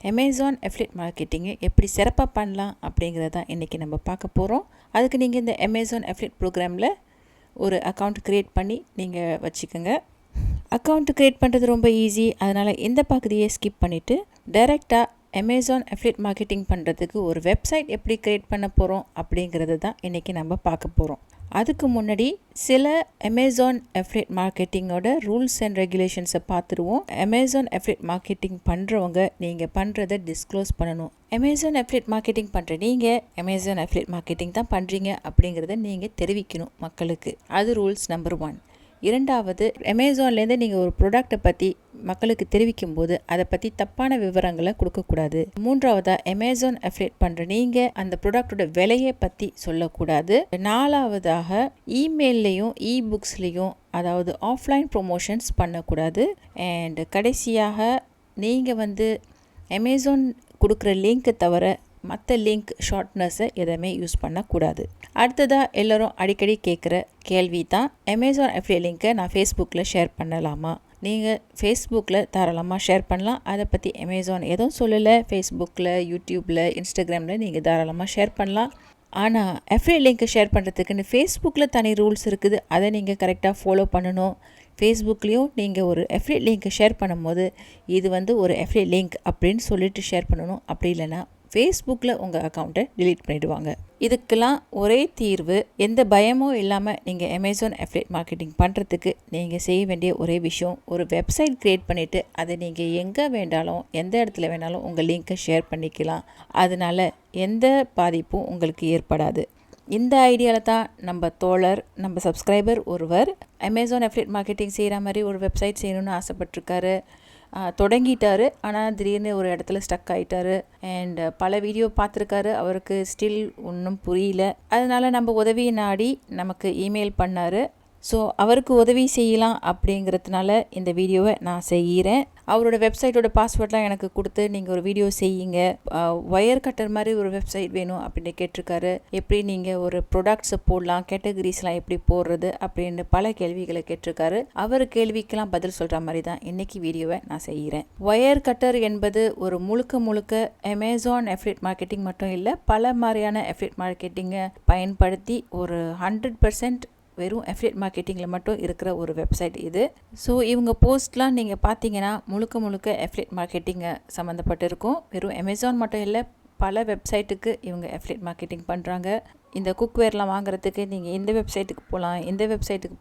Amazon affiliate மார்க்கெட்டிங்கை எப்படி சிறப்பாக பண்ணலாம் அப்படிங்கிறத தான் இன்றைக்கி நம்ம பார்க்க போகிறோம். அதுக்கு நீங்கள் இந்த அமேசான் அஃபிலியேட் ப்ரோக்ராமில் ஒரு அக்கௌண்ட் க்ரியேட் பண்ணி நீங்கள் வச்சுக்கோங்க. அக்கௌண்ட் க்ரியேட் பண்ணுறது ரொம்ப ஈஸி. அதனால் இந்த பகுதியை ஸ்கிப் பண்ணிவிட்டு டைரெக்டாக அமேசான் அஃபிலியேட் மார்க்கெட்டிங் பண்ணுறதுக்கு ஒரு வெப்சைட் எப்படி க்ரியேட் பண்ண போகிறோம் அப்படிங்கிறது தான் இன்றைக்கி நம்ம பார்க்க போகிறோம். அதுக்கு முன்னாடி சில அமேசான் அஃபிலியேட் மார்க்கெட்டிங்கோட ரூல்ஸ் அண்ட் ரெகுலேஷன்ஸை பார்த்துருவோம். அமேசான் அஃபிலியேட் மார்க்கெட்டிங் பண்ணுறவங்க நீங்கள் பண்ணுறதை டிஸ்க்ளோஸ் பண்ணணும். அமேசான் அஃபிலியேட் மார்க்கெட்டிங் பண்ணுற நீங்கள் அமேசான் அஃபிலியேட் மார்க்கெட்டிங் தான் பண்ணுறீங்க அப்படிங்கிறத நீங்கள் தெரிவிக்கணும் மக்களுக்கு. அது ரூல்ஸ் நம்பர் 1. இரண்டாவது, அமேசான்லேருந்து நீங்கள் ஒரு ப்ராடக்டை பற்றி மக்களுக்கு தெரிவிக்கும் போது அதை பற்றி தப்பான விவரங்களை கொடுக்கக்கூடாது. மூன்றாவதாக, அமேசான் அஃபிலியேட் பண்ணுற நீங்கள் அந்த ப்ராடக்டோட விலையை பற்றி சொல்லக்கூடாது. நாலாவதாக, இமெயில்லையும் இபுக்ஸ்லேயும் அதாவது ஆஃப்லைன் ப்ரொமோஷன்ஸ் பண்ணக்கூடாது. அண்ட் கடைசியாக, நீங்கள் அமேசான் கொடுக்குற லிங்க்கை தவிர மற்ற லிங்க் ஷார்ட்னஸை எதுவுமே யூஸ் பண்ணக்கூடாது. அடுத்ததாக, எல்லோரும் அடிக்கடி கேட்குற கேள்வி தான், அமேசான் அஃபிலியேட் லிங்க்கை நான் ஃபேஸ்புக்கில் ஷேர் பண்ணலாமா? நீங்கள் ஃபேஸ்புக்கில் தாராளமாக ஷேர் பண்ணலாம். அதை பற்றி அமேசான் எதுவும் சொல்லலை. ஃபேஸ்புக்கில், யூடியூப்பில், இன்ஸ்டாகிராமில் நீங்கள் தாராளமாக ஷேர் பண்ணலாம். ஆனால் அஃபிலியேட் லிங்க்கை ஷேர் பண்ணுறதுக்குன்னு ஃபேஸ்புக்கில் தனி ரூல்ஸ் இருக்குது. அதை நீங்கள் கரெக்டாக ஃபாலோ பண்ணணும். ஃபேஸ்புக்லேயும் நீங்கள் ஒரு அஃபிலியேட் லிங்க்கை ஷேர் பண்ணும்போது இது ஒரு அஃபிலியேட் லிங்க் அப்படின்னு சொல்லிட்டு ஷேர் பண்ணணும். அப்படி இல்லைன்னா ஃபேஸ்புக்கில் உங்கள் அக்கௌண்ட்டை டிலீட் பண்ணிவிடுவாங்க. இதுக்கெல்லாம் ஒரே தீர்வு, எந்த பயமும் இல்லாமல் நீங்கள் அமேசான் அஃபிலியேட் மார்க்கெட்டிங் பண்ணுறதுக்கு நீங்கள் செய்ய வேண்டிய ஒரே விஷயம், ஒரு வெப்சைட் க்ரியேட் பண்ணிவிட்டு அதை நீங்கள் எங்கே வேண்டாலும் எந்த இடத்துல வேணாலும் உங்கள் லிங்க்கை ஷேர் பண்ணிக்கலாம். அதனால் எந்த பாதிப்பும் உங்களுக்கு ஏற்படாது. இந்த ஐடியாவில் தான் நம்ம சப்ஸ்கிரைபர் ஒருவர் அமேசான் அஃபிலியேட் மார்க்கெட்டிங் செய்கிற மாதிரி ஒரு வெப்சைட் செய்யணும்னு ஆசைப்பட்டிருக்காரு. தொடங்கிட்டாரு. ஆனால் திடீர்னு ஒரு இடத்துல ஸ்டக் ஆகிட்டாரு. அண்ட் பல வீடியோ பார்த்துருக்காரு. அவருக்கு ஸ்டில் ஒன்றும் புரியல. அதனால் நம்ம உதவி நாடி நமக்கு இமெயில் பண்ணார். ஸோ அவருக்கு உதவி செய்யலாம் அப்படிங்கிறதுனால இந்த வீடியோவை நான் செய்கிறேன். அவரோட வெப்சைட்டோட பாஸ்வேர்ட்லாம் எனக்கு கொடுத்து நீங்கள் ஒரு வீடியோ செய்யுங்க, ஒயர் கட்டர் மாதிரி ஒரு வெப்சைட் வேணும் அப்படின்னு கேட்டிருக்காரு. எப்படி நீங்கள் ஒரு ப்ராடக்ட்ஸை போடலாம், கேட்டகரிஸ்லாம் எப்படி போடுறது அப்படின்னு பல கேள்விகளை கேட்டிருக்காரு. அவர் கேள்விக்கெல்லாம் பதில் சொல்கிற மாதிரி தான் இன்றைக்கி வீடியோவை நான் செய்கிறேன். ஒயர் கட்டர் என்பது ஒரு முழுக்க அமேசான் அஃபிலியேட் மார்க்கெட்டிங் மட்டும் இல்லை, பல மாதிரியான அஃபிலியேட் மார்க்கெட்டிங்கை பயன்படுத்தி ஒரு 100% வெறும் அஃபிலியேட் மார்க்கெட்டிங்கில் மட்டும் இருக்கிற ஒரு வெப்சைட் இது. ஸோ இவங்க போஸ்ட்லாம் நீங்கள் பார்த்தீங்கன்னா முழுக்க அஃபிலியேட் மார்க்கெட்டிங்கை சம்மந்தப்பட்டு இருக்கும். வெறும் அமேசான் மட்டும் இல்லை, பல வெப்சைட்டுக்கு இவங்க அஃபிலியேட் மார்க்கெட்டிங் பண்ணுறாங்க. இந்த குக்வேர்லாம் வாங்குறதுக்கு நீங்கள் இந்த வெப்சைட்டுக்கு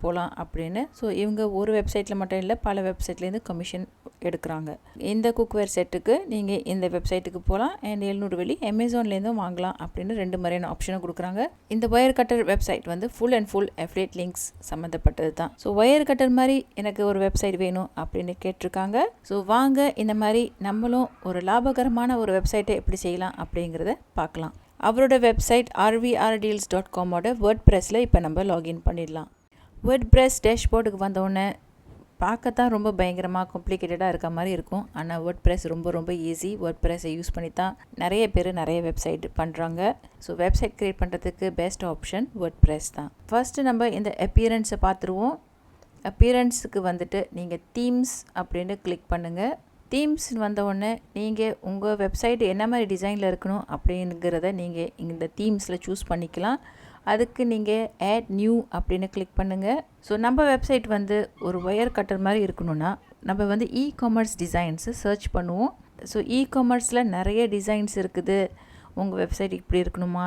போகலாம் அப்படின்னு. ஸோ இவங்க ஒரு வெப்சைட்டில் மட்டும் இல்லை, பல வெப்சைட்லேருந்து கமிஷன் எடுக்கிறாங்க. இந்த குக்வேர் செட்டுக்கு நீங்கள் இந்த வெப்சைட்டுக்கு போகலாம். அண்ட் 700 வெள்ளி அமேசான்லேருந்தும் வாங்கலாம் அப்படின்னு 2 மாதிரியான ஆப்ஷனும் கொடுக்குறாங்க. இந்த wire cutter website full and full affiliate links சம்மந்தப்பட்டது தான். ஸோ ஒயர் கட்டர் மாதிரி எனக்கு ஒரு வெப்சைட் வேணும் அப்படின்னு கேட்டிருக்காங்க. ஸோ வாங்க இந்த மாதிரி நம்மளும் ஒரு லாபகரமான ஒரு வெப்சைட்டை எப்படி செய்யலாம் அப்படிங்கிறத பார்க்கலாம். அவரோட வெப்சைட் rvrdeals.com வேர்ட்பிரஸில் இப்போ நம்ம லாகின் பண்ணிடலாம். வேர்ட்பிரஸ் டேஷ்போர்டுக்கு வந்தோடனே பார்க்கத்தான் ரொம்ப பயங்கரமாக காம்ப்ளிகேட்டடாக இருக்க மாதிரி இருக்கும். ஆனால் வேர்ட்பிரஸ் ரொம்ப ஈஸி. வேர்ட்பிரஸை யூஸ் பண்ணி தான் நிறைய பேர் நிறைய வெப்சைட் பண்ணுறாங்க. ஸோ வெப்சைட் க்ரியேட் பண்ணுறதுக்கு பெஸ்ட் ஆப்ஷன் வேர்ட்பிரஸ் தான். ஃபஸ்ட்டு நம்ம இந்த அப்பியரன்ஸை பார்த்துருவோம். அப்பியரன்ஸுக்கு நீங்கள் தீம்ஸ் அப்படின்னு கிளிக் பண்ணுங்கள். தீம்ஸ் வந்தவுடனே நீங்கள் உங்கள் வெப்சைட் என்ன மாதிரி டிசைனில் இருக்கணும் அப்படிங்கிறத நீங்கள் இந்த தீம்ஸில் சூஸ் பண்ணிக்கலாம். அதுக்கு நீங்கள் ஆட் நியூ அப்படின்னு கிளிக் பண்ணுங்கள். ஸோ நம்ம வெப்சைட் ஒரு ஒயர் கட்டர் மாதிரி இருக்கணும்னா நம்ம இ-காமர்ஸ் டிசைன்ஸை சர்ச் பண்ணுவோம். ஸோ இ-காமர்ஸில் நிறைய டிசைன்ஸ் இருக்குது. உங்கள் வெப்சைட் இப்படி இருக்கணுமா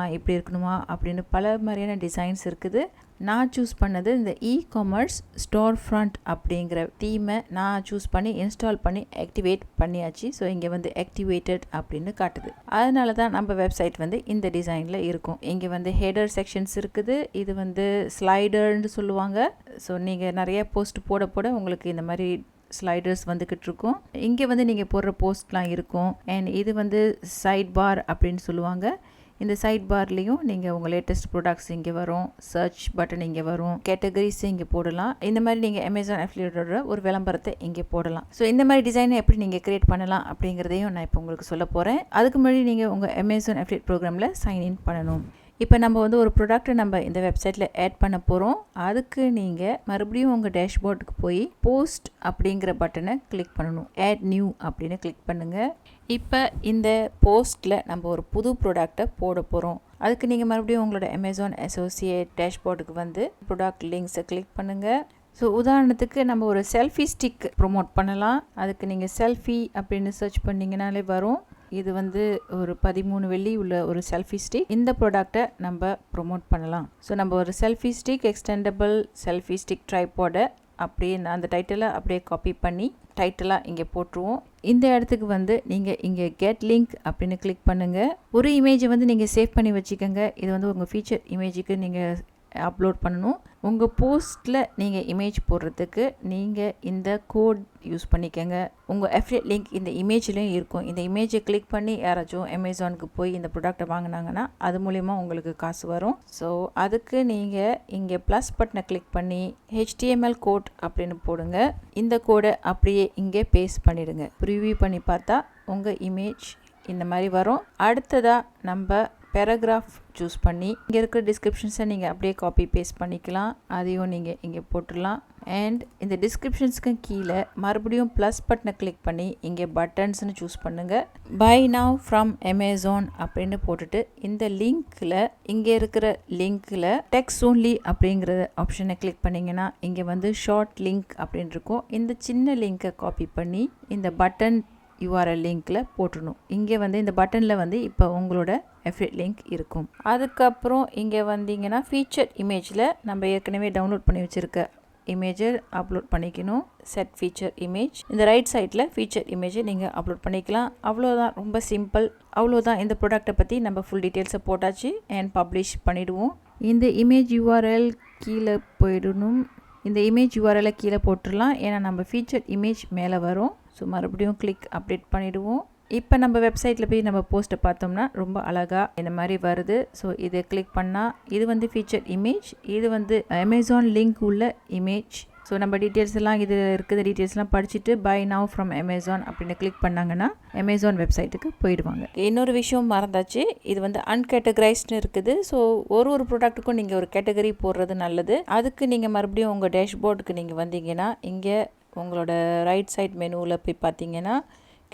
அப்படின்னு பல மாதிரியான டிசைன்ஸ் இருக்குது. நான் சூஸ் பண்ணது இந்த இ-காமர்ஸ் ஸ்டோர் ஃப்ரண்ட் அப்படிங்கிற தீமை நான் சூஸ் பண்ணி இன்ஸ்டால் பண்ணி ஆக்டிவேட் பண்ணியாச்சு. ஸோ இங்கே ஆக்டிவேட்டட் அப்படின்னு காட்டுது. அதனால தான் நம்ம வெப்சைட் இந்த டிசைனில் இருக்கும். இங்கே ஹெடர் செக்ஷன்ஸ் இருக்குது. இது ஸ்லைடர்னு சொல்லுவாங்க. ஸோ நீங்கள் நிறைய போஸ்ட் போட உங்களுக்கு இந்த மாதிரி ஸ்லைடர்ஸ் வந்துக்கிட்டு இருக்கும். இங்கே நீங்கள் போடுற போஸ்ட்லாம் இருக்கும். அண்ட் இது சைட் பார் அப்படின்னு சொல்லுவாங்க. இந்த சைட் பார்லேயும் நீங்கள் உங்கள் லேட்டஸ்ட் ப்ராடக்ட்ஸ் இங்கே வரும், சர்ச் பட்டன் இங்கே வரும், கேட்டகரிஸ் இங்கே போடலாம். இந்த மாதிரி நீங்கள் அமேசான் அஃபிலியேட்டோட ஒரு விளம்பரத்தை இங்கே போடலாம். ஸோ இந்த மாதிரி டிசைனை எப்படி நீங்கள் கிரியேட் பண்ணலாம் அப்படிங்கிறதையும் நான் இப்போ உங்களுக்கு சொல்ல போகிறேன். அதுக்கு முன்னாடி நீங்கள் உங்கள் அமேசான் அஃபிலியேட் ப்ரோக்ராமில் சைன்இன் பண்ணணும். இப்போ நம்ம வந்து ஒரு ப்ராடக்ட்டை நம்ம இந்த வெப்சைட்டில் ஆட் பண்ண போகிறோம். அதுக்கு நீங்கள் மறுபடியும் உங்கள் டேஷ்போர்டுக்கு போய் போஸ்ட் அப்படிங்கிற பட்டனை கிளிக் பண்ணணும். ஆட் நியூ அப்படின்னு கிளிக் பண்ணுங்கள். இப்போ இந்த போஸ்ட்டில் நம்ம ஒரு புது ப்ராடக்டை போட போகிறோம். அதுக்கு நீங்கள் மறுபடியும் உங்களோட அமேசான் அசோசியேட் டேஷ்போர்டுக்கு வந்து ப்ராடக்ட் லிங்க்ஸை கிளிக் பண்ணுங்கள். ஸோ உதாரணத்துக்கு நம்ம ஒரு செல்ஃபி ஸ்டிக் ப்ரொமோட் பண்ணலாம். அதுக்கு நீங்கள் செல்ஃபி அப்படின்னு சர்ச் பண்ணிங்கனாலே வரும். இது வந்து ஒரு 13 வெள்ளி உள்ள ஒரு செல்ஃபி ஸ்டிக். இந்த ப்ராடக்டை நம்ம ப்ரொமோட் பண்ணலாம். ஸோ நம்ம ஒரு selfie stick extendable selfie stick ட்ரைபாடை அப்படியே அந்த டைட்டிலை அப்படியே காப்பி பண்ணி டைட்டிலாக இங்கே போட்டுருவோம். இந்த இடத்துக்கு வந்து நீங்கள் இங்கே கெட் லிங்க் அப்படின்னு கிளிக் பண்ணுங்கள். ஒரு இமேஜை வந்து நீங்கள் சேவ் பண்ணி வச்சுக்கோங்க. இது வந்து உங்கள் ஃபீச்சர் இமேஜுக்கு நீங்கள் அப்லோட் பண்ணணும். உங்கள் போஸ்ட்டில் நீங்கள் இமேஜ் போடுறதுக்கு நீங்கள் இந்த கோட் யூஸ் பண்ணிக்கோங்க. உங்கள் அஃபிலியேட் லிங்க் இந்த இமேஜ்லேயும் இருக்கும். இந்த இமேஜை கிளிக் பண்ணி யாராச்சும் அமேசானுக்கு போய் இந்த ப்ராடக்ட்டை வாங்கினாங்கன்னா அது மூலிமா உங்களுக்கு காசு வரும். ஸோ அதுக்கு நீங்கள் இங்கே ப்ளஸ் பட்டனை கிளிக் பண்ணி HTML கோட் அப்படின்னு போடுங்க. இந்த கோடை அப்படியே இங்கே பேஸ்ட் பண்ணிவிடுங்க. ப்ரிவ்யூ பண்ணி பார்த்தா உங்கள் இமேஜ் இந்த மாதிரி வரும். அடுத்ததாக நம்ம பேராகிராஃப் சூஸ் பண்ணி இங்கே இருக்கிற டிஸ்கிரிப்ஷன்ஸை நீங்கள் அப்படியே காப்பி பேஸ்ட் பண்ணிக்கலாம். அதையும் நீங்கள் இங்கே போட்டுடலாம். அண்ட் இந்த டிஸ்கிரிப்ஷன்ஸ்க்கு கீழே மறுபடியும் ப்ளஸ் பட்டனை கிளிக் பண்ணி இங்கே பட்டன்ஸ்னு சூஸ் பண்ணுங்கள். பை நவ் ஃப்ரம் அமேசான் அப்படின்னு போட்டுட்டு இந்த லிங்க்கில் இங்கே இருக்கிற லிங்க்கில் டெக்ஸ்ட் ஓன்லி அப்படிங்கிற ஆப்ஷனை கிளிக் பண்ணிங்கன்னா இங்கே வந்து ஷார்ட் லிங்க் அப்படின்னு இருக்கும். இந்த சின்ன லிங்க்கை காப்பி பண்ணி இந்த பட்டன் URL லிங்க்கில் போட்டுடணும். இங்கே வந்து இந்த பட்டனில் வந்து இப்போ உங்களோட அஃபிலியேட் லிங்க் இருக்கும். அதுக்கப்புறம் இங்கே வந்தீங்கன்னா ஃபீச்சர் இமேஜில் நம்ம ஏற்கனவே டவுன்லோட் பண்ணி வச்சுருக்க இமேஜை அப்லோட் பண்ணிக்கணும். செட் ஃபீச்சர் இமேஜ் இந்த ரைட் சைடில் ஃபீச்சர் இமேஜை நீங்கள் அப்லோட் பண்ணிக்கலாம். அவ்வளோதான், ரொம்ப சிம்பிள். அவ்வளோதான். இந்த ப்ராடக்ட்டை பற்றி நம்ம ஃபுல் டீட்டெயில்ஸை போட்டாச்சு அண்ட் பப்ளிஷ் பண்ணிவிடுவோம். இந்த இமேஜ் URL கீழே போயிடணும். இந்த இமேஜ் URL கீழே போட்டுடலாம். ஏன்னா நம்ம ஃபீச்சர் இமேஜ் மேலே வரும். ஸோ மறுபடியும் கிளிக் அப்டேட் பண்ணிவிடுவோம். இப்போ நம்ம வெப்சைட்டில் போய் நம்ம போஸ்ட்டை பார்த்தோம்னா ரொம்ப அழகாக இந்த மாதிரி வருது. ஸோ இதை கிளிக் பண்ணால் இது வந்து ஃபீச்சர் இமேஜ், இது வந்து அமேசான் லிங்க் உள்ள இமேஜ். ஸோ நம்ம டீட்டெயில்ஸ் எல்லாம் இது இருக்கிற டீட்டெயில்ஸ்லாம் படிச்சுட்டு பை நவ் ஃப்ரம் அமேசான் அப்படின்னு கிளிக் பண்ணாங்கன்னா அமேசான் வெப்சைட்டுக்கு போயிடுவாங்க. இன்னொரு விஷயம் மறந்தாச்சு, இது வந்து அன்கேட்டகரைஸ்ட்னு இருக்குது. ஸோ ஒரு ப்ராடக்ட்டுக்கும் நீங்கள் ஒரு கேட்டகரி போடுறது நல்லது. அதுக்கு நீங்கள் மறுபடியும் உங்கள் டேஷ்போர்டுக்கு நீங்கள் வந்தீங்கன்னா இங்கே உங்களோட ரைட் சைட் மெனுவில் போய் பார்த்தீங்கன்னா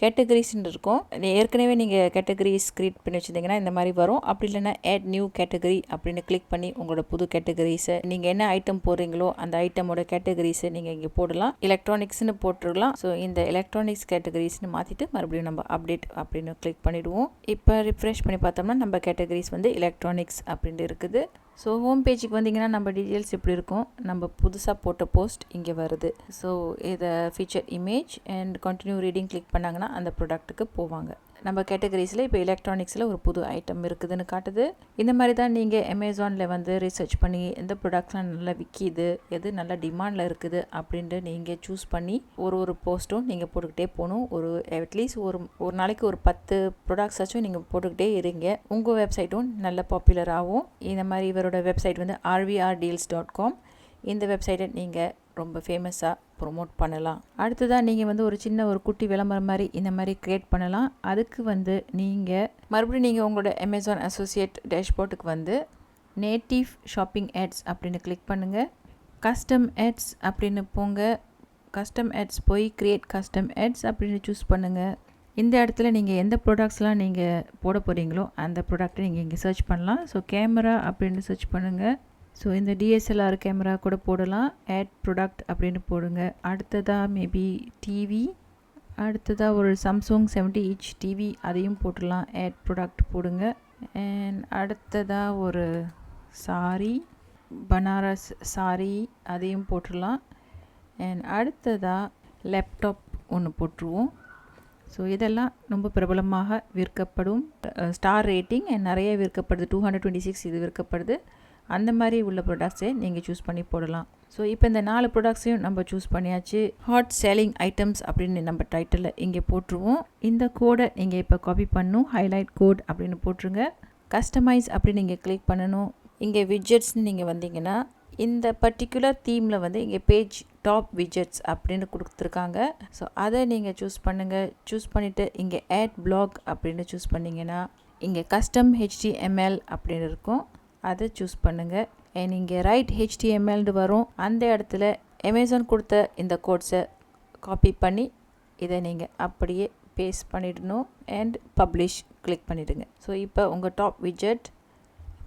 கேட்டகரிஸ்ன்னு இருக்கும். ஏற்கனவே நீங்கள் கேட்டகரிஸ் க்ரியேட் பண்ணி வச்சுருந்தீங்கன்னா இந்த மாதிரி வரும். அப்படி இல்லைன்னா ஆட் நியூ கேட்டகரி அப்படின்னு கிளிக் பண்ணி உங்களோட புது கேட்டகரிஸை நீங்கள் என்ன ஐட்டம் போடுறீங்களோ அந்த ஐட்டமோட கேட்டகரிஸை நீங்கள் இங்கே போடலாம். எலக்ட்ரானிக்ஸ்னு போட்டுடலாம். ஸோ இந்த எலக்ட்ரானிக்ஸ் கேட்டகரிஸ்னு மாற்றிட்டு மறுபடியும் நம்ம அப்டேட் அப்படின்னு கிளிக் பண்ணிவிடுவோம். இப்போ ரிஃப்ரெஷ் பண்ணி பார்த்தோம்னா நம்ம கேட்டகரிஸ் வந்து எலக்ட்ரானிக்ஸ் அப்படின்ட்டு இருக்குது. ஸோ ஹோம் பேஜுக்கு வந்தீங்கன்னா நம்ம டீட்டெயில்ஸ் எப்படி இருக்கும், நம்ம புதுசாக போட்ட போஸ்ட் இங்கே வருது. ஸோ இதை feature image and continue reading click பண்ணாங்கன்னா அந்த ப்ராடக்ட்டுக்கு போவாங்க. நம்ம கேட்டகரிஸில் இப்போ எலக்ட்ரானிக்ஸில் ஒரு புது ஐட்டம் இருக்குதுன்னு காட்டுது. இந்த மாதிரி தான் நீங்கள் அமேசானில் வந்து ரிசர்ச் பண்ணி எந்த ப்ராடக்ட்ஸ்லாம் நல்லா விற்கிது, எது நல்லா டிமாண்டில் இருக்குது அப்படின்ட்டு நீங்கள் சூஸ் பண்ணி ஒரு போஸ்ட்டும் நீங்கள் போட்டுக்கிட்டே போகணும். அட்லீஸ்ட் ஒரு நாளைக்கு ஒரு 10 ப்ராடக்ட்ஸாச்சும் நீங்கள் போட்டுக்கிட்டே இருங்க. உங்கள் வெப்சைட்டும் நல்ல பாப்புலர் ஆகும். இந்த மாதிரி இவரோட வெப்சைட் வந்து rvrdeals.com. இந்த வெப்சைட்டை நீங்கள் ரொம்ப ஃபேமஸாக ப்ரொமோட் பண்ணலாம். அடுத்ததாக நீங்கள் வந்து ஒரு குட்டி விளம்பரம் மாதிரி இந்த மாதிரி க்ரியேட் பண்ணலாம். அதுக்கு வந்து நீங்கள் மறுபடியும் உங்களோட அமேசான் அசோசியேட் டேஷ்போர்ட்டுக்கு வந்து நேட்டிவ் ஷாப்பிங் ஆட்ஸ் அப்படின்னு கிளிக் பண்ணுங்கள். கஸ்டம் ஆட்ஸ் அப்படின்னு போங்க. கஸ்டம் ஆட்ஸ் போய் க்ரியேட் கஸ்டம் ஆட்ஸ் அப்படின்னு சூஸ் பண்ணுங்கள். இந்த இடத்துல நீங்கள் எந்த ப்ராடக்ட்ஸ்லாம் நீங்கள் போட போகிறீங்களோ அந்த ப்ராடக்ட்டை நீங்கள் இங்கே சர்ச் பண்ணலாம். ஸோ கேமரா அப்படின்னு சர்ச் பண்ணுங்கள். ஸோ இந்த DSLR கேமரா கூட போடலாம். ஆட் ப்ராடக்ட் அப்படின்னு போடுங்க. அடுத்ததாக மேபி டிவி, அடுத்ததாக ஒரு சாம்சங் 70 inch டிவி அதையும் போட்டுடலாம். ஆட் ப்ராடக்ட் போடுங்க. அண்ட் அடுத்ததாக ஒரு சாரி, பனாரஸ் சாரி அதையும் போட்டுடலாம். அண்ட் அடுத்ததாக லேப்டாப் ஒன்று போட்டுருவோம். ஸோ இதெல்லாம் ரொம்ப பிரபலமாக விற்கப்படும். ஸ்டார் ரேட்டிங் அண்ட் நிறைய விற்கப்படுது. 226 இது விற்கப்படுது. அந்த மாதிரி உள்ள ப்ராடக்ட்ஸை நீங்கள் சூஸ் பண்ணி போடலாம். ஸோ இப்போ இந்த 4 ப்ராடக்ட்ஸையும் நம்ம சூஸ் பண்ணியாச்சு. ஹாட் சேலிங் ஐட்டம்ஸ் அப்படின்னு நம்ம டைட்டிலில் இங்கே போட்டுருவோம். இந்த கோடை நீங்கள் இப்போ காப்பி பண்ணணும். ஹைலைட் கோட் அப்படின்னு போட்டுருங்க. கஸ்டமைஸ் அப்படின்னு நீங்கள் கிளிக் பண்ணணும். இங்கே விட்ஜெட்ஸ்னு நீங்கள் வந்தீங்கன்னா இந்த பர்டிகுலர் தீமில் வந்து இங்கே பேஜ் டாப் விட்ஜெட்ஸ் அப்படின்னு கொடுத்துருக்காங்க. ஸோ அதை நீங்கள் சூஸ் பண்ணுங்கள். சூஸ் பண்ணிவிட்டு இங்கே ஆட் பிளாக் அப்படின்னு சூஸ் பண்ணிங்கன்னா இங்கே கஸ்டம் HTML அப்படின்னு இருக்கும், அதை சூஸ் பண்ணுங்கள். அண்ட் இங்கே ரைட் HTMLனு வரும். அந்த இடத்துல அமேசான் கொடுத்த இந்த கோட்ஸை காப்பி பண்ணி இதை நீங்கள் அப்படியே பேஸ்ட் பண்ணிடணும் அண்ட் பப்ளிஷ் கிளிக் பண்ணிவிடுங்க. ஸோ இப்போ உங்கள் டாப் விஜெட்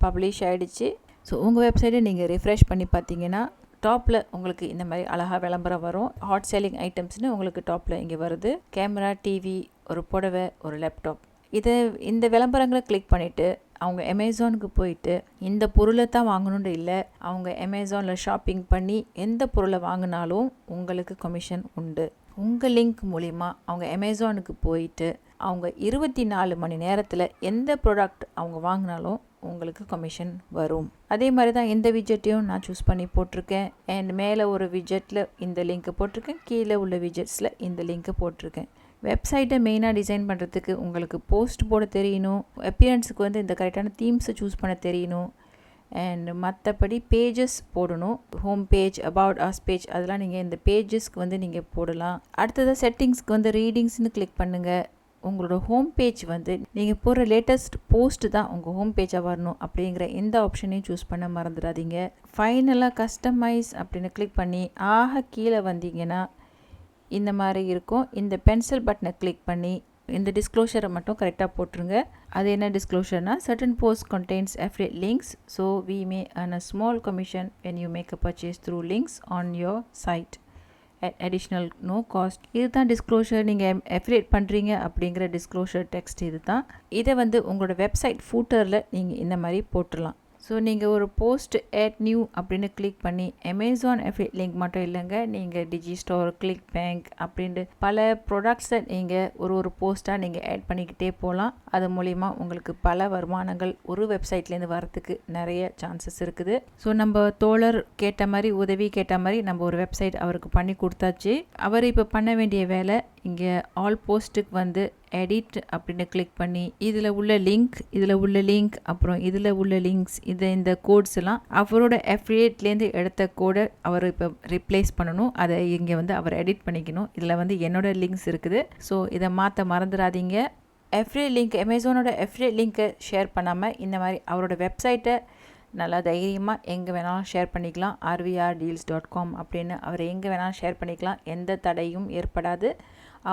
பப்ளிஷ் ஆகிடுச்சு. ஸோ உங்கள் வெப்சைட்டை நீங்கள் ரிஃப்ரெஷ் பண்ணி பார்த்தீங்கன்னா டாப்பில் உங்களுக்கு இந்த மாதிரி அழகாக விளம்பரம் வரும். ஹாட் செல்லிங் ஐட்டம்ஸ்னு உங்களுக்கு டாப்பில் இங்கே வருது. கேமரா, டிவி, ஒரு புடவை, ஒரு லேப்டாப். இந்த விளம்பரங்களை கிளிக் பண்ணிவிட்டு அவங்க அமேசானுக்கு போயிட்டு இந்த பொருளை தான் வாங்கணுன்னு இல்லை, அவங்க அமேசானில் ஷாப்பிங் பண்ணி எந்த பொருளை வாங்கினாலும் உங்களுக்கு கமிஷன் உண்டு. உங்கள் லிங்க் மூலிமா அவங்க அமேசானுக்கு போயிட்டு அவங்க 24 மணி நேரத்தில் எந்த ப்ராடக்ட் அவங்க வாங்கினாலும் உங்களுக்கு கமிஷன் வரும். அதே மாதிரி தான் இந்த விஜெட்டையும் நான் சூஸ் பண்ணி போட்டிருக்கேன். அண்ட் மேலே ஒரு விஜெட்டில் இந்த லிங்க்கு போட்டிருக்கேன், கீழே உள்ள விஜெட்ஸில் இந்த லிங்க்கு போட்டிருக்கேன். வெப்சைட்டை மெயினாக டிசைன் பண்ணுறதுக்கு உங்களுக்கு போஸ்ட் போட தெரியணும், அப்பியரன்ஸுக்கு வந்து இந்த கரெக்டான தீம்ஸை சூஸ் பண்ண தெரியணும், அண்ட் மற்றபடி பேஜஸ் போடணும். Home page, about us page, அதெல்லாம் நீங்கள் இந்த பேஜஸ்க்கு வந்து நீங்கள் போடலாம். அடுத்ததாக செட்டிங்ஸ்க்கு வந்து ரீடிங்ஸ்னு கிளிக் பண்ணுங்கள். உங்களோட ஹோம் பேஜ் வந்து நீங்கள் போடுற லேட்டஸ்ட் போஸ்ட்டு தான் உங்கள் ஹோம் பேஜாக வரணும் அப்படிங்கிற இந்த ஆப்ஷனையும் சூஸ் பண்ண மறந்துடாதீங்க. ஃபைனலாக கஸ்டமைஸ் அப்படின்னு கிளிக் பண்ணி கீழே வந்தீங்கன்னா இந்த மாதிரி இருக்கும். இந்த பென்சில் பட்டனை கிளிக் பண்ணி இந்த டிஸ்க்ளோஷரை மட்டும் கரெக்டாக போட்டுருங்க. அது என்ன டிஸ்க்ளோஷர்னா, certain post contains affiliate links, so we may earn a small commission when you make a purchase through links on your site at additional no cost. இதுதான் டிஸ்க்ளோஷர். நீங்கள் affiliate பண்ணுறீங்க அப்படிங்கிற டிஸ்க்ளோஷர் டெக்ஸ்ட் இது தான். இதை வந்து உங்களோட வெப்சைட் ஃபூட்டரில் நீங்கள் இந்த மாதிரி போட்டுடலாம். ஸோ நீங்கள் ஒரு போஸ்ட் ஆட் நியூ அப்படின்னு கிளிக் பண்ணி அமேசான் அஃபிலியேட் லிங்க் மட்டும் இல்லைங்க, நீங்கள் டிஜிஸ்டோர், கிளிக் பேங்க் அப்படின்ட்டு பல ப்ராடக்ட்ஸை நீங்கள் ஒரு போஸ்ட்டாக நீங்கள் ஆட் பண்ணிக்கிட்டே போகலாம். அது மூலிமா உங்களுக்கு பல வருமானங்கள் ஒரு வெப்சைட்லேருந்து வரத்துக்கு நிறைய சான்சஸ் இருக்குது. ஸோ நம்ம தோழர் கேட்ட மாதிரி, உதவி கேட்ட மாதிரி நம்ம ஒரு வெப்சைட் அவருக்கு பண்ணி கொடுத்தாச்சு. அவர் இப்போ பண்ண வேண்டிய வேலை, இங்கே ஆல் போஸ்ட்டுக்கு வந்து எடிட் அப்படின்னு கிளிக் பண்ணி இதில் உள்ள லிங்க் அப்புறம் இதில் உள்ள லிங்க்ஸ், இந்த கோட்ஸ் எல்லாம் அவரோட அஃபிலியேட்லேருந்து எடுத்த கோடை அவர் இப்போ ரிப்ளேஸ் பண்ணணும். அதை இங்கே வந்து அவர் எடிட் பண்ணிக்கணும். இதில் வந்து என்னோட லிங்க்ஸ் இருக்குது. ஸோ இதை மாற்ற மறந்துடாதீங்க. அஃபிலியேட் லிங்க், அமேசானோட அஃபிலியேட் லிங்க்கை ஷேர் பண்ணாமல் இந்த மாதிரி அவரோட வெப்சைட்டை நல்லா தைரியமாக எங்கே வேணாலும் ஷேர் பண்ணிக்கலாம். rvrdeals.com அப்படின்னு அவர் எங்கே வேணாலும் ஷேர் பண்ணிக்கலாம். எந்த தடையும் ஏற்படாது.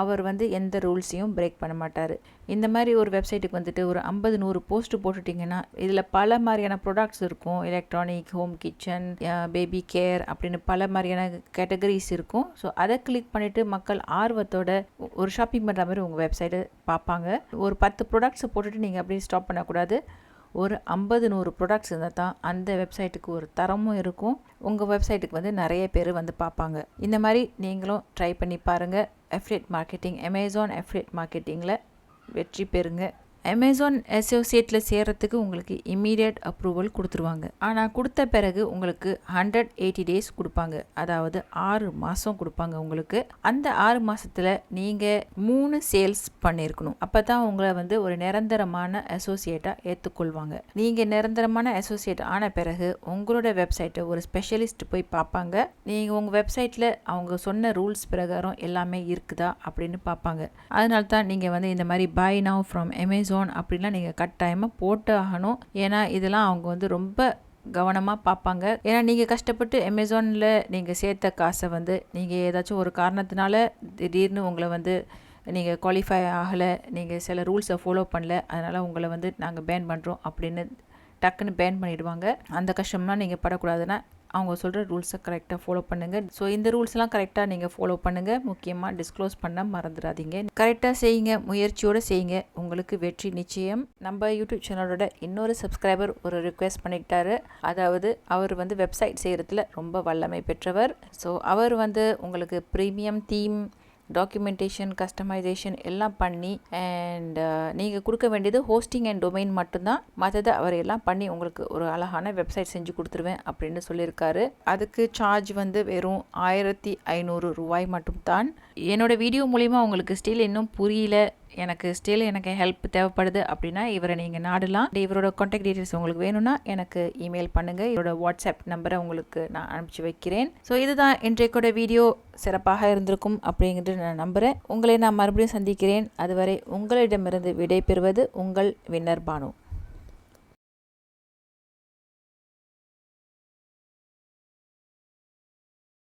அவர் வந்து எந்த ரூல்ஸையும் பிரேக் பண்ண மாட்டார். இந்த மாதிரி ஒரு வெப்சைட்டுக்கு வந்துட்டு ஒரு 50-100 போஸ்ட்டு போட்டுட்டிங்கன்னா இதில் பல மாதிரியான ப்ராடக்ட்ஸ் இருக்கும். Electronic, home kitchen, baby care அப்படின்னு பல மாதிரியான கேட்டகரிஸ் இருக்கும். ஸோ அதை கிளிக் பண்ணிவிட்டு மக்கள் ஆர்வத்தோட ஒரு ஷாப்பிங் பண்ணுற மாதிரி உங்கள் வெப்சைட்டை பார்ப்பாங்க. ஒரு 10 ப்ராடக்ட்ஸை போட்டுட்டு நீங்கள் அப்படியே ஸ்டாப் பண்ணக்கூடாது. ஒரு 50-100 ப்ராடக்ட்ஸ் இருந்தால் தான் அந்த வெப்சைட்டுக்கு ஒரு தரமும் இருக்கும். உங்கள் வெப்சைட்டுக்கு வந்து நிறைய பேர் வந்து பார்ப்பாங்க. இந்த மாதிரி நீங்களும் ட்ரை பண்ணி பாருங்கள். அஃபிலியேட் மார்க்கெட்டிங், அமேசான் அஃபிலியேட் மார்க்கெட்டிங்கில் வெற்றி பெறுங்க. அமேசான் அசோசியேட்டில் சேர்கிறதுக்கு உங்களுக்கு இம்மீடியட் அப்ரூவல் கொடுத்துருவாங்க. ஆனால் கொடுத்த பிறகு உங்களுக்கு 180 டேஸ் கொடுப்பாங்க. அதாவது 6 மாதம் கொடுப்பாங்க உங்களுக்கு. அந்த 6 மாதத்தில் நீங்கள் 3 சேல்ஸ் பண்ணியிருக்கணும். அப்போ தான் உங்களை வந்து ஒரு நிரந்தரமான அசோசியேட்டாக ஏற்றுக்கொள்வாங்க. நீங்கள் நிரந்தரமான அசோசியேட் ஆன பிறகு உங்களோட வெப்சைட்டை ஒரு ஸ்பெஷலிஸ்ட் போய் பார்ப்பாங்க. நீங்கள் உங்கள் வெப்சைட்டில் அவங்க சொன்ன ரூல்ஸ் பிரகாரம் எல்லாமே இருக்குதா அப்படின்னு பார்ப்பாங்க. அதனால தான் நீங்கள் வந்து இந்த மாதிரி பை நவ் ஃப்ரம் அமேசான் அப்படின்லாம் நீங்கள் கட்டாயமாக போட்டு ஆகணும். ஏன்னா இதெல்லாம் அவங்க வந்து ரொம்ப கவனமாக பார்ப்பாங்க. ஏன்னா நீங்கள் கஷ்டப்பட்டு அமேசானில் நீங்கள் சேர்த்த காசை வந்து நீங்கள் ஏதாச்சும் ஒரு காரணத்தினால திடீர்னு உங்களை வந்து நீங்கள் குவாலிஃபை ஆகலை, நீங்கள் சில ரூல்ஸை ஃபாலோ பண்ணல, அதனால் உங்களை வந்து நாங்கள் பேன் பண்ணுறோம் அப்படின்னு டக்குன்னு பேன் பண்ணிவிடுவாங்க. அந்த கஷ்டம்லாம் நீங்கள் படக்கூடாதுன்னா அவங்க சொல்கிற ரூல்ஸை கரெக்டாக ஃபாலோ பண்ணுங்கள். ஸோ இந்த ரூல்ஸ்லாம் கரெக்டாக நீங்கள் ஃபாலோ பண்ணுங்கள். முக்கியமாக டிஸ்க்ளோஸ் பண்ண மறந்துடாதீங்க. கரெக்டாக செய்யுங்க, முயற்சியோடு செய்யுங்க, உங்களுக்கு வெற்றி நிச்சயம். நம்ம யூடியூப் சேனலோட இன்னொரு சப்ஸ்கிரைபர் ஒரு ரிக்வெஸ்ட் பண்ணிக்கிட்டாரு. அதாவது அவர் வந்து வெப்சைட் செய்கிறதுல ரொம்ப வல்லமை பெற்றவர். ஸோ அவர் வந்து உங்களுக்கு ப்ரீமியம் தீம், டாக்குமெண்டேஷன், கஸ்டமைசேஷன் எல்லாம் பண்ணி அண்ட் நீங்கள் கொடுக்க வேண்டியது ஹோஸ்டிங் அண்ட் டொமைன் மட்டும்தான். மற்றதை அவர் எல்லாம் பண்ணி உங்களுக்கு ஒரு அழகான வெப்சைட் செஞ்சு கொடுத்துருவேன் அப்படின்னு சொல்லியிருக்காரு. அதுக்கு சார்ஜ் வந்து வெறும் 1500 ரூபாய் மட்டும்தான். என்னோடய வீடியோ மூலிமா உங்களுக்கு ஸ்டில் இன்னும் புரியல, எனக்கு ஸ்டில் ஹெல்ப் தேவைப்படுது அப்படின்னா இவரை நீங்கள் நாடலாம். இவரோட கான்டாக்ட் டீட்டெயில்ஸ் உங்களுக்கு வேணும்னா எனக்கு இமெயில் பண்ணுங்கள். இவரோட வாட்ஸ்அப் நம்பரை உங்களுக்கு நான் அனுப்பிச்சி வைக்கிறேன். ஸோ இதுதான் இன்றைக்கூட வீடியோ. சிறப்பாக இருந்திருக்கும் அப்படிங்கிறது நான் நம்புகிறேன். உங்களை நான் மறுபடியும் சந்திக்கிறேன். அதுவரை உங்களிடமிருந்து விடை பெறுவது உங்கள் வின்னர் பானு.